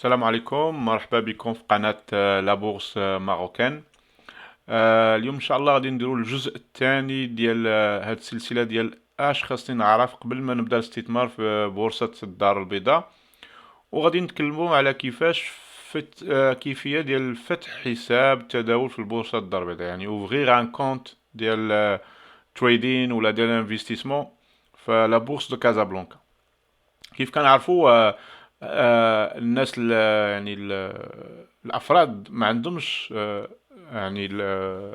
السلام عليكم، مرحبا بكم في قناة لا بورس ماروكان. اليوم ان شاء الله غادي نديرو الجزء الثاني ديال هاد السلسلة ديال اش خاصني نعرف قبل ما نبدا الاستثمار في بورصة الدار البيضاء. وغادي نتكلموا على كيفاش كيفية ديال فتح حساب تداول في البورصة الدار البيضاء، يعني اوفغيغ ان كونت ديال تريدين ولا ديال انفستيسمون في لا بورصة دو كازابلانكا. كيف كنعرفوا الناس يعني الافراد ما عندهمش يعني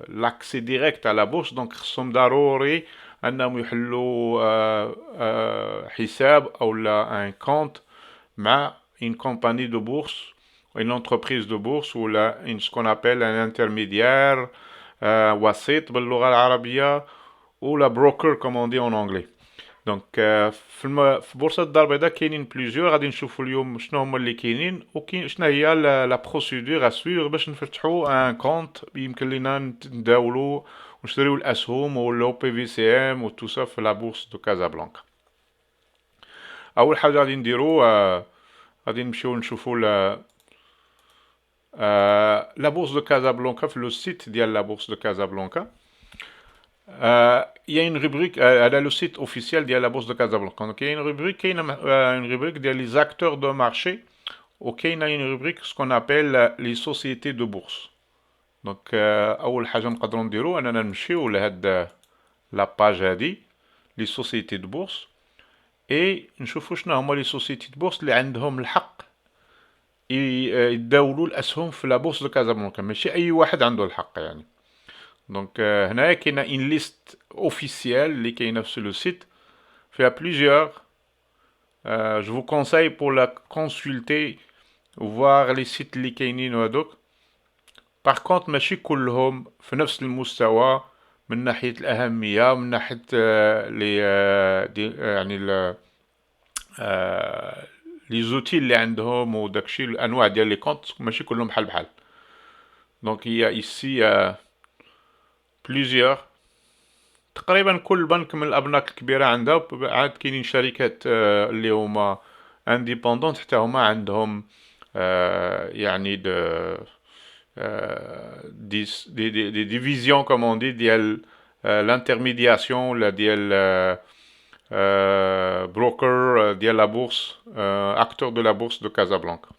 لاكسي ديريكت على بورس، دونك خصهم ضروري انهم يحلوا حساب او لا ان كونت مع une compagnie de bourse, une entreprise de bourse ou ce qu'on appelle un intermédiaire, وسيط باللغة العربية ou la broker comme on dit en anglais. دونك في بورصة الدار البيضاء كاينين بليزيور، غادي نشوفوا اليوم شنو هما اللي كاينين وكاين شنو هي لا بروسيدور اسويغ باش نفتحوا ان كونت يمكن لينا نداولوا ونشريو الاسهم ولا بي في سي ام و تو سا في لا بورصة دو كازابلانكا. اول حاجه غادي نديرو غادي نمشيو نشوفوا لا بورصة دو كازابلانكا في لو سيت ديال لا بورصة دو كازابلانكا. Il y a une rubrique à le site officiel de la bourse de Casablanca. Donc, il y a une rubrique des acteurs de marché. Ok, il y a une rubrique ce qu'on appelle les sociétés de bourse. Donc, أول حاجة نقدروا نديرو أننا نمشيو لهاد لا باج هادي لي سوسيتي دو بورس اي نشوفوا شنو هما لي سوسيتي دو بورس اللي عندهم الحق يداولوا الأسهم في لا بورس دو كازابلانكا، ماشي أي واحد عنده الحق يعني. Donc, هنايا كاينه une liste officielle اللي كاينه في le site فيها plusieurs. Je vous conseille pour la consulter voir les sites اللي كاينين هادوك. par contre ماشي كلهم في نفس المستوى من ناحية الأهمية، من ناحية لي يعني لي زوتي اللي عندهم وداكشي الأنواع ديال لي كونت ماشي كلهم بحال بحال. donc il y a ici plusieurs. تقريبا كل بنك من الابناك الكبيره عندها، عاد كاينين شركات اللي هما انديبوندونت حتى هما عندهم يعني دي ديفيزيون كومون دي ديال الانترميدياسيون ولا ديال بروكر ديال لا بورس، اكتور دو لا بورس دو كازابلانكا.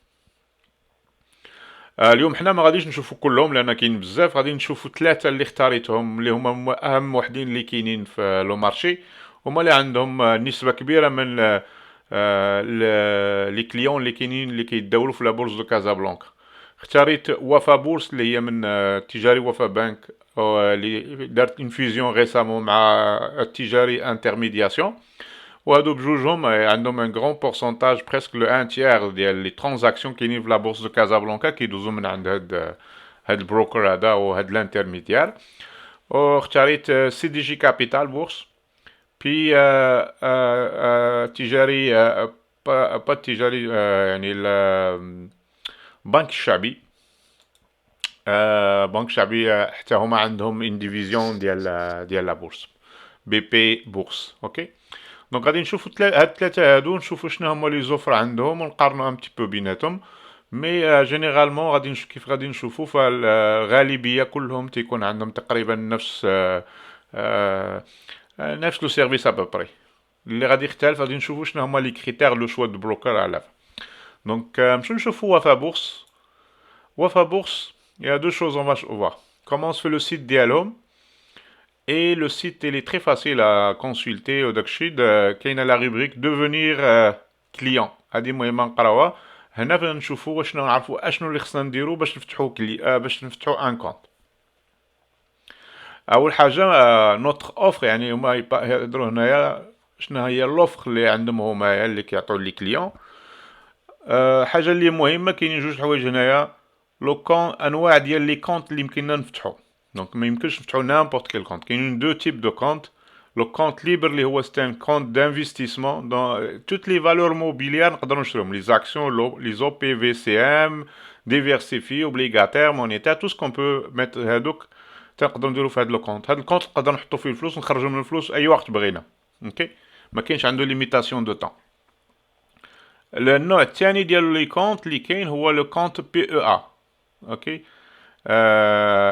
اليوم حنا ما غاديش نشوفوا كلهم لان كاين بزاف، غادي نشوفوا ثلاثه اللي اختاريتهم اللي هما اهم وحدين اللي كاينين في لو مارشي، هما اللي عندهم نسبه كبيره من لي كليون اللي كاينين اللي كيداولوا في لا بورس دو كازابلانكا. اختاريت وفا بورس اللي هي من تجاري وفا بنك اللي دارت انفيزيون ريسامون مع التجاري انترميدياسيون، وهادو بجوجهم عندهم ان غران بورسونتاج بريسك لو ان تيير ديال لي ترانزاكسيون كاينين في لا بورس دو كازابلانكا كيدوزو من عند هاد البروكر هذا وهاد الانترميديار. واختاريت سي دي جي كابيتال بورس، بي تجاري با تجاري يعني البنك الشعبي. بنك شعبي حتى هما عندهم ان ديفيزيون ديال لا بورس بي بي بورس. اوكي، دونك غادي نشوفوا هاد الثلاثه هادو نشوفوا شنو هما لي زوفر عندهم ونقارنوا ان بتي بو بيناتهم. مي جينيرالمون غادي كيف غادي نشوفوا فالغالبيه كلهم تيكون عندهم تقريبا نفس لو سيرفيس ابوبري. اللي غادي يختلف غادي نشوفوا شنو هما لي كريتير لو شوا دو بروكر على. دونك نمشيو نشوفوا وفا بورس. وفا بورس il y a deux choses on va voir. Comment se fait le site ديالهم. Et le site il est très facile à consulter وداكشي كاينه لا rubrique devenir client. هذه مهمه نقراوها هنا فين نشوفوا واش نعرفوا اشنو اللي خصنا نديرو باش نفتحوا باش نفتحوا ان كونت. اول حاجه نوتر اوفر، يعني هما يهضروا هنايا شنو هي لوفر اللي عندهم هما اللي كيعطيو لي كليون. حاجه اللي مهمه كاينين جوج حوايج هنايا. لو كون انواع ديال لي كونت اللي يمكننا نفتحوا، دونك ما يمكنش نفتحوا نامبورت كيل كونت. كاينين دو تيب دو كونت. لو كونت ليبر اللي هو ستان كونت دانفستيسمون دون توت لي فالور موبيليير نقدروا نشروهم، لي زاكسيون لي زو بي في سي ام ديفيرسيفي اوبليغاتير مونيتير تو سكون بو ميت هادوك تنقدروا نديروا في هاد لو كونت. هاد الكونت نقدروا نحطوا فيه الفلوس ونخرجوا من الفلوس اي وقت بغينا. اوكي، ما كاينش عنده ليميتاسيون دو طون. النوع الثاني ديال لي كونت اللي كاين هو لو كونت بي او ا. اوكي.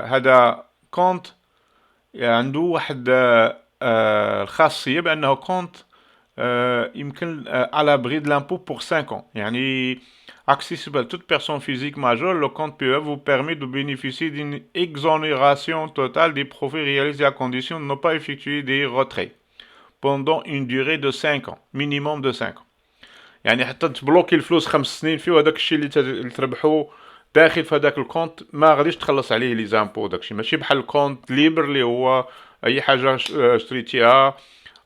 هذا كونت عنده واحد الخاصيه بانه كونت يمكن à l'abri de l'impôt pour 5 ans. يعني accessible à toute personne physique majeure, le compte PE vous permet de bénéficier d'une exonération totale des profits réalisés à condition de ne pas effectuer des retraits pendant une durée de 5 ans, minimum de 5 ans. يعني حتى تبلوكي الفلوس 5 سنين فيه، وهذاك الشيء اللي تربحوه داخل في هذاك الكونت ما غاديش تخلص عليه لي زامبو. داك الشيء ماشي بحال الكونت ليبر اللي هو اي حاجه شريتيها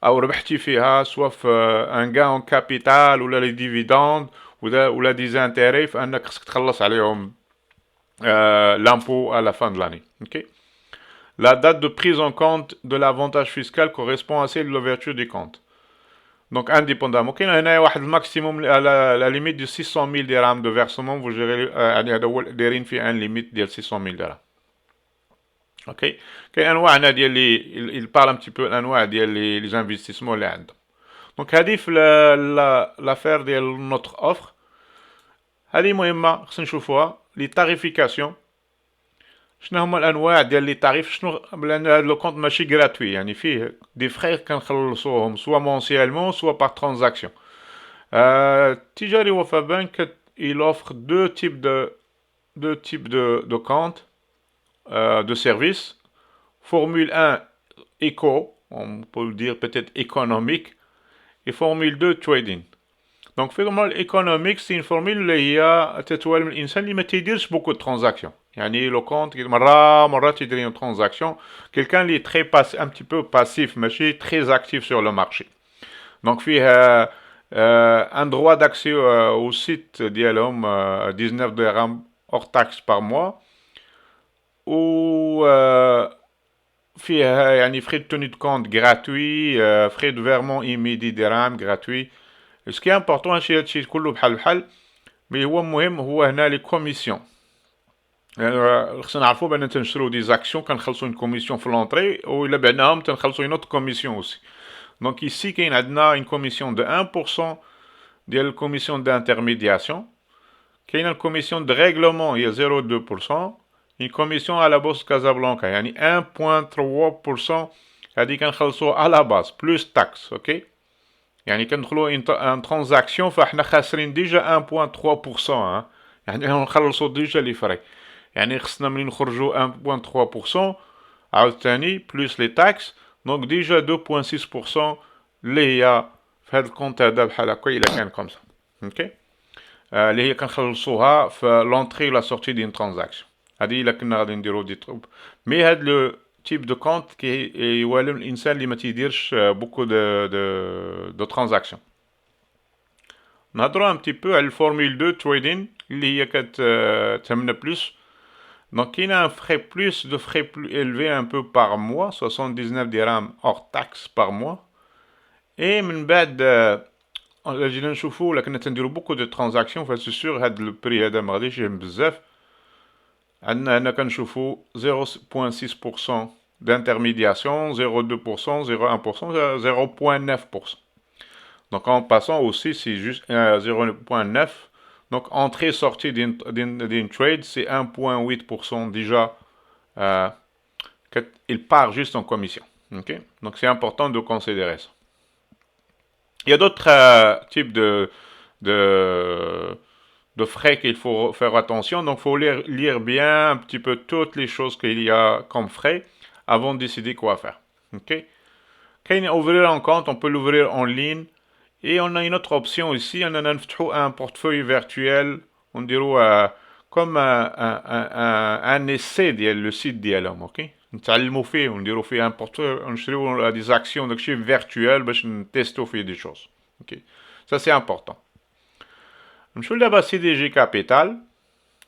او ربحتي فيها سواء في ان غان اون كابيتال ولا لي ديفيدوند ولا دي زانتيري، فانك خصك تخلص عليهم l'impôt à la fin de l'année. Okay. La date de prise en compte de l'avantage fiscal correspond à celle de l'ouverture du compte. Donc indépendamment, كاين هنا واحد الماكسيموم على la limite de 600 000 dirhams de versement. vous gérez يعني هذا هو دايرين فيه ان ليميت ديال 600 000 درهم. اوكي. كاين انواع هنا ديال لي بارل ان تي بو الانواع ديال لي زانفستيسمون اللي عندهم. دونك هذه في لافير ديال نوتر اوفر. هذه مهمه خصنا نشوفوها لي تاريفيكاسيون. شنو هما الانواع ديال لي تاريف؟ شنو لان هذا لو كونت ماشي غراتوي، يعني فيه دي فري كنخلصوهم سوا مونسيالمون سوا بار ترانزاكسيون. تجاري وفا بنك il offre deux types de comptes de services. Formule 1 éco, on peut le dire peut-être économique, et formule 2 trading. Donc formule économique c'est une formule اللي هي تتوالم الانسان اللي ما تيديرش beaucoup de transactions. يعني لو كونت مرات يدير une transaction. Quelqu'un اللي très un petit peu passif ماشي très actif sur le marché. Donc فيه un droit d'accès au site ديالهم 19 dirhams hors taxe par mois. Ou فيه يعني frais de tenue de compte gratuit, frais de virement immédiat dirham gratuit. Ce qui est important هادشي كله بحال مي هو المهم هو هنا لي كوميسيون. خصنا نعرفوا بان تنشرو دي زاكسيون كنخلصو اون كوميسيون في لونطري، و الا بعناهم تنخلصو اون اوت كوميسيون اوسي. دونك ici كاين عندنا اون كوميسيون دو 1% ديال الكوميسيون d'intermédiation. كاين الكوميسيون دو ريغلومون هي 0.2%. une commission à la bourse Casablanca يعني 1.3% هذه كنخلصوها على لا باز بلوس تاكس. اوكي. يعني كندخلوا ان ترانزاكسيون فاحنا خاسرين ديجا 1.3%. يعني نخلصوا ديجا لي فري. يعني خصنا ملي نخرجوا 1.3% عاوتاني بلوس لي تاكس، دونك ديجا 2.6% اللي هي في هذا الكونت هذا بحال هكا الا كان كومسا. اوكي. اللي هي كنخلصوها في لونطري ولا سورتي دين ترانزاكسيون. هذه الا كنا غادي نديرو دي تروب. مي هاد لو تيب دو كونت كيوالم الانسان اللي ما تيديرش بوكو دو ترانزاكسيون. نهضروا ان بتي بو على الفورمول 2 تريدين اللي هي كتهمنا بلوس. دونك كاين ان فري بلوس دو فري بلو élevé un peu par mois 79 dirhams hors taxe par mois. اي من بعد جينا نشوفوا ولا كنا تنديرو بوكو دو ترانزاكسيون فسي سور هاد البري هذا ما غاديش يهم بزاف. عندنا هنا كنشوفوا 0.6% d'intermédiation, 0.2%, 0.1%, 0.9%. Donc en passant aussi, c'est juste 0.9%. Donc entrée-sortie d'une trade, c'est 1.8% déjà. Il part juste en commission. Okay? Donc c'est important de considérer ça. Il y a d'autres types de frais qu'il faut faire attention. Donc, il faut lire bien un petit peu toutes les choses qu'il y a comme frais avant de décider quoi faire. Ok. Quand on ouvrir un compte, on peut l'ouvrir en ligne. Et on a une autre option ici. On a un portefeuille virtuel. On dirait comme un essai le site d'ILM. Ok. نتعلموا فيه ونديروا فيه un portefeuille, نشريو des actions داك الشيء virtuel باش نتيستو فيه des choses. Ok. Ça c'est important. نمشيو دابا CDG Capital.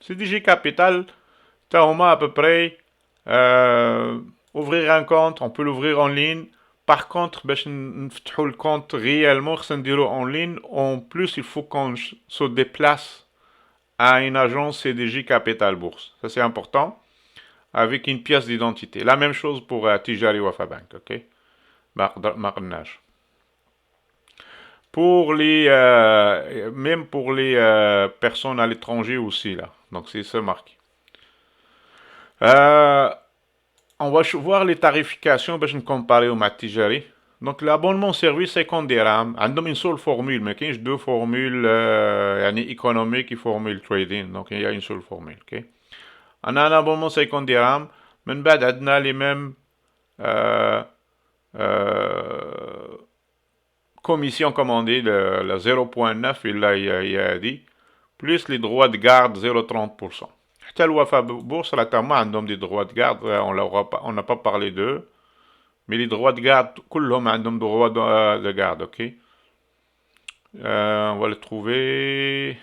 CDG Capital تا هما à peu près ouvrir un compte, on peut l'ouvrir en ligne. Par contre باش نفتحوا le compte réellement خصنا نديرو en ligne. En plus il faut qu'on se déplace à une agence CDG Capital Bourse. Ça c'est important. Avec une pièce d'identité. La même chose pour Tijari Wafa Bank. Ok. ما قلناش. pour les, même pour les personnes à l'étranger aussi, là. Donc, c'est ça marqué. Euh, on va voir les tarifications باش نكومباريو مع التجاري. Donc l'abonnement service 50 dirhams. عندهم une seule formule, mais كاينش deux formules يعني économique et formule trading. Donc il y a une seule formule, ok. On a un abonnement 50 dirhams. من بعد عندنا les mêmes commission comme on dit, la 0.9 il a dit, plus les droits de garde 0,30%. حتى الوفاء بورصة ما عندهم des droits de garde, on n'a pas parlé d'eux, mais les droits de garde كلهم عندهم droits de garde, ok. On va le trouver.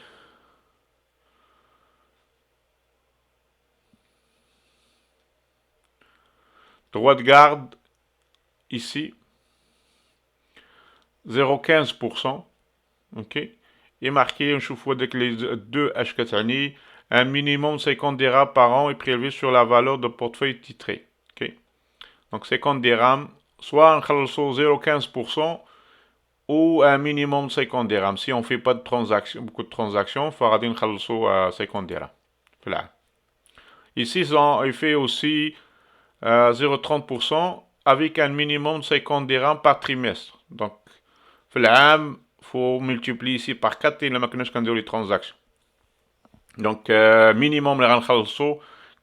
Droit de garde ici 0,15%, ok. Et marqué نشوفوا avec les deux اش كتعني un minimum 50 dirhams par an est prélevé sur la valeur de portefeuille titré. Ok. Donc 50 dirhams, soit un 0,15% ou un minimum 50 dirhams. Si on ne fait pas de transactions, beaucoup de transactions, il faudra à 50 dirhams. Voilà. Ici, il fait aussi 0,30% avec un minimum de 50 dirhams par trimestre. Donc, il faut multiplier ici par 4 et les transactions. Donc, minimum, les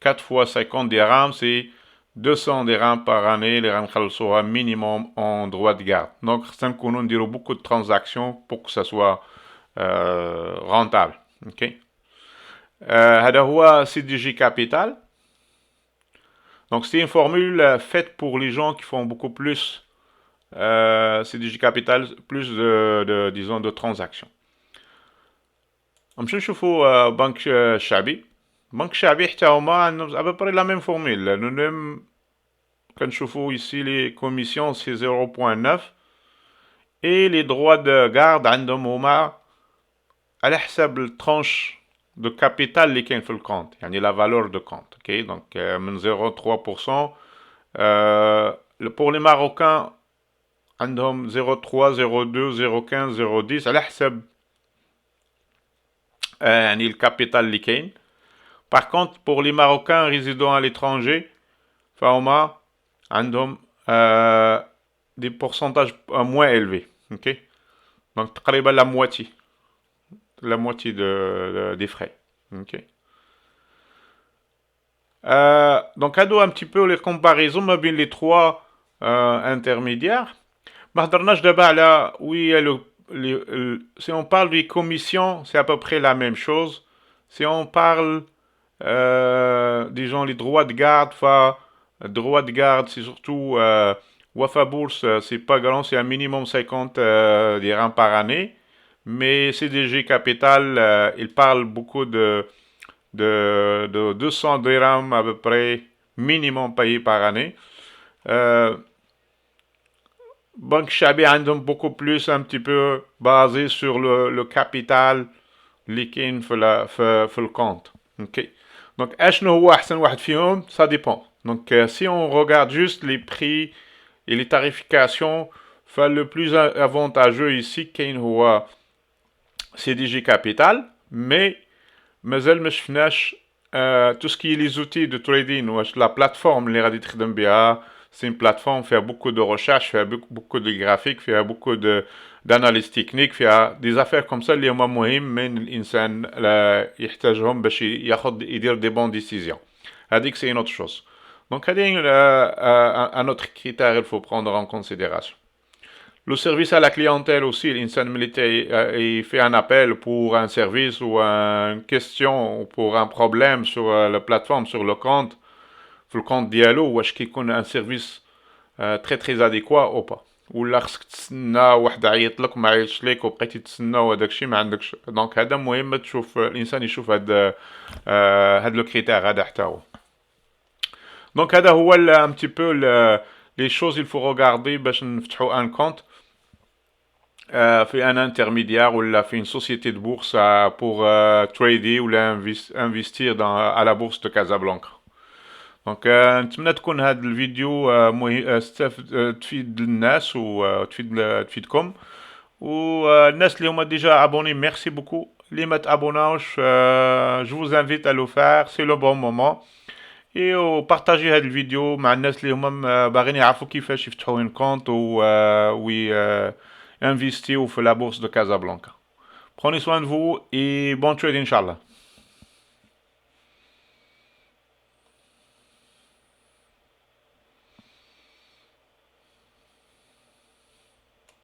4 fois 50 dirhams, c'est 200 dirhams par année, les un minimum en droit de garde. Donc, ça nous dit beaucoup de transactions pour que ça soit rentable. Ok. هذا هو CDG Capital. Donc, c'est une formule faite pour les gens qui font beaucoup plus CDG Capital, plus disons, de transactions. نمشيو نشوفوا بنك الشعبي. بنك الشعبي حتى هما عندهم ابري لا ميم فورميل. nous كنشوفوا ici les commissions c'est 0.9 et les droits de garde عندهم هما على حساب الترانش de capital اللي كاين في الكونت يعني la valeur de compte. Ok, donc من 0,3%. Pour les Marocains عندهم 0,3, 0,2, 0,15, 0,10 على حساب يعني الكابيتال اللي كاين. Par contre, pour les Marocains résidant à l'étranger, فهما عندهم des pourcentages moins élevés. Ok? Donc, تقريبا la moitié des frais. Ok? Donc, هادو un petit peu les comparaisons ما بين les trois intermédiaires. ما هضرناش دابا على si on parle des commissions, c'est à peu près la même chose. Si on parle disons les droits de garde, droits de garde, c'est surtout Wafa Bourse, c'est pas grand, c'est un minimum 50 dirhams par année. Mais CDG Capital, il parle beaucoup de 200 dirhams à peu près minimum payé par année. Banque Chabi عندهم beaucoup plus un petit peu basé sur le capital اللي كاين في الكونت. Ok. Donc اشنو هو احسن واحد فيهم ça dépend. Donc si on regarde juste les prix et les tarifications, le plus avantageux ici كاين هو CDG Capital, mais مازال ما شفناش tout ce qui est les outils de trading واش la plateforme اللي غادي تخدم بها. C'est une plateforme fait beaucoup de recherche, fait beaucoup de graphiques, fait beaucoup d'analyse technique, fait des affaires comme ça اللي هما مهم من الانسان يحتاجهم باش يدير des bonnes décisions. هذيك c'est une autre chose. Donc هذه un autre critère il faut prendre en considération. Le service à la clientèle aussi, l'insan militaire, il fait un appel pour un service ou une question ou pour un problème sur la plateforme, sur le compte ديالو واش كيكون ان سيرفيس تري تري اديكوا او با ولا خصك تسنى واحد عيط لك ما عيطش ليك وبقيتي تسنى وهداك الشيء ما عندكش. دونك هذا مهم تشوف الانسان يشوف هاد لو كريتير هذا حتى هو. دونك هذا هو un petit peu les choses il faut regarder باش نفتحوا ان كونت في un intermédiaire ولا في une société de bourse pour trader ولا investir à la bourse de Casablanca. دونك نتمنى تكون هاد الفيديو تفيد الناس وتفيدكم والناس اللي هما ديجا ابوني ميرسي بوكو. اللي ما تابوناوش جو vous invite à le faire, c'est le bon moment. Et وبارطاجي هذا الفيديو مع الناس اللي هما باغيين يعرفوا كيفاش يفتحوا ان كونت وي انفيستيو في لا بورس دو كازابلانكا. Prenez soin de vous et bon trade, Inch'Allah.